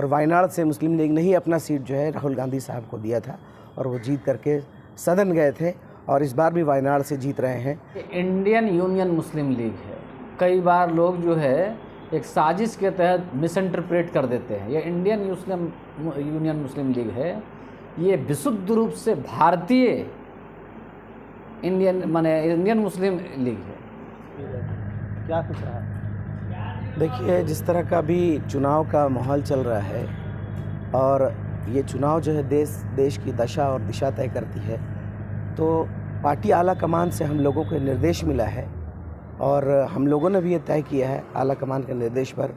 और वायनाड से मुस्लिम लीग ने ही अपना सीट जो है राहुल गांधी साहब को दिया था और वो जीत करके सदन गए थे और इस बार भी वायनाड से जीत रहे हैं। इंडियन यूनियन मुस्लिम लीग है। कई बार लोग जो है एक साजिश के तहत मिस इंटरप्रेट कर देते हैं। ये इंडियन यूनियन मुस्लिम लीग है, ये विशुद्ध रूप से भारतीय इंडियन मुस्लिम लीग है। क्या कुछ रहा है? देखिए, जिस तरह का भी चुनाव का माहौल चल रहा है और ये चुनाव जो है देश की दशा और दिशा तय करती है, तो पार्टी आला कमान से हम लोगों को निर्देश मिला है और हम लोगों ने भी ये तय किया है आला कमान के निर्देश पर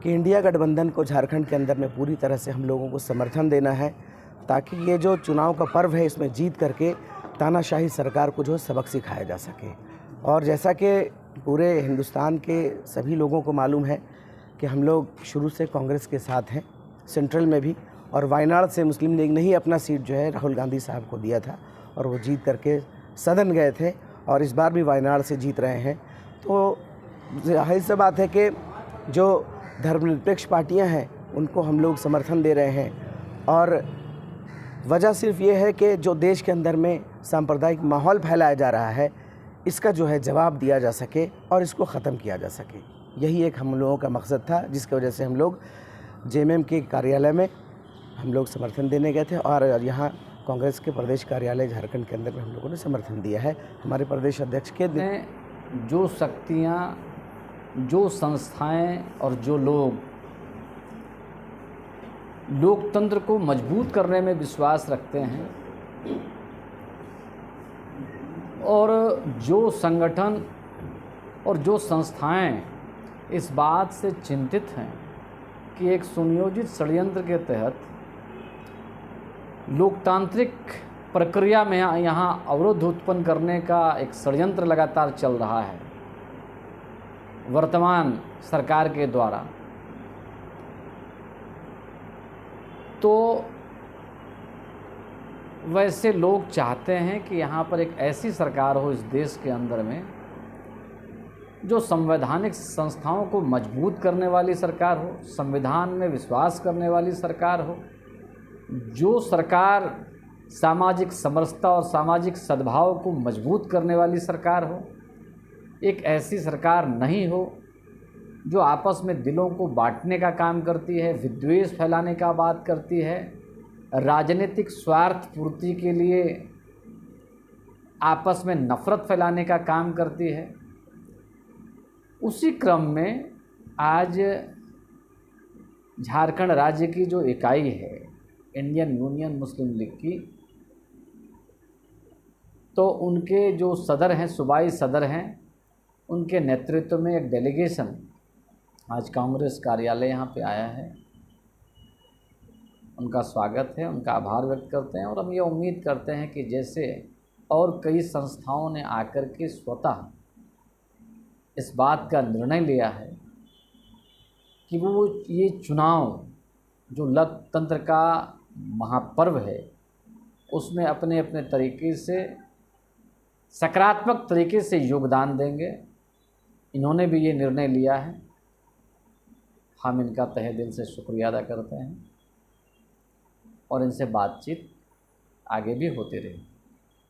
कि इंडिया गठबंधन को झारखंड के अंदर में पूरी तरह से हम लोगों को समर्थन देना है, ताकि ये जो चुनाव का पर्व है इसमें जीत करके तानाशाही सरकार को जो सबक सिखाया जा सके। और जैसा कि पूरे हिंदुस्तान के सभी लोगों को मालूम है कि हम लोग शुरू से कांग्रेस के साथ हैं, सेंट्रल में भी, और वायनाड से मुस्लिम लीग ने ही अपना सीट जो है राहुल गांधी साहब को दिया था और वो जीत करके सदन गए थे और इस बार भी वायनाड से जीत रहे हैं। तो जाहिर सी बात है कि जो धर्मनिरपेक्ष पार्टियां हैं उनको हम लोग समर्थन दे रहे हैं और वजह सिर्फ ये है कि जो देश के अंदर में सांप्रदायिक माहौल फैलाया जा रहा है इसका जो है जवाब दिया जा सके और इसको ख़त्म किया जा सके। यही एक हम लोगों का मकसद था, जिसकी वजह से हम लोग जेएमएम के कार्यालय में हम लोग समर्थन देने गए थे और यहाँ कांग्रेस के प्रदेश कार्यालय झारखंड के अंदर में हम लोगों ने समर्थन दिया है। हमारे प्रदेश अध्यक्ष के जो शक्तियाँ, जो संस्थाएं और जो लोग लोकतंत्र को मजबूत करने में विश्वास रखते हैं और जो संगठन और जो संस्थाएं इस बात से चिंतित हैं कि एक सुनियोजित षड्यंत्र के तहत लोकतांत्रिक प्रक्रिया में यहाँ अवरोध उत्पन्न करने का एक षड्यंत्र लगातार चल रहा है वर्तमान सरकार के द्वारा, तो वैसे लोग चाहते हैं कि यहाँ पर एक ऐसी सरकार हो इस देश के अंदर में जो संवैधानिक संस्थाओं को मजबूत करने वाली सरकार हो, संविधान में विश्वास करने वाली सरकार हो, जो सरकार सामाजिक समरसता और सामाजिक सद्भाव को मजबूत करने वाली सरकार हो। एक ऐसी सरकार नहीं हो जो आपस में दिलों को बांटने का काम करती है, विद्वेष फैलाने का बात करती है, राजनीतिक स्वार्थ पूर्ति के लिए आपस में नफरत फैलाने का काम करती है। उसी क्रम में आज झारखंड राज्य की जो इकाई है इंडियन यूनियन मुस्लिम लीग की, तो उनके जो सदर हैं, सूबाई सदर हैं, उनके नेतृत्व में एक डेलीगेशन आज कांग्रेस कार्यालय यहाँ पे आया है। उनका स्वागत है, उनका आभार व्यक्त करते हैं और हम ये उम्मीद करते हैं कि जैसे और कई संस्थाओं ने आकर के स्वतः इस बात का निर्णय लिया है कि वो ये चुनाव जो लोकतंत्र का महापर्व है उसमें अपने अपने तरीके से सकारात्मक तरीके से योगदान देंगे। इन्होंने भी ये निर्णय लिया है, हम इनका तहे दिल से शुक्रिया अदा करते हैं और इनसे बातचीत आगे भी होती रही।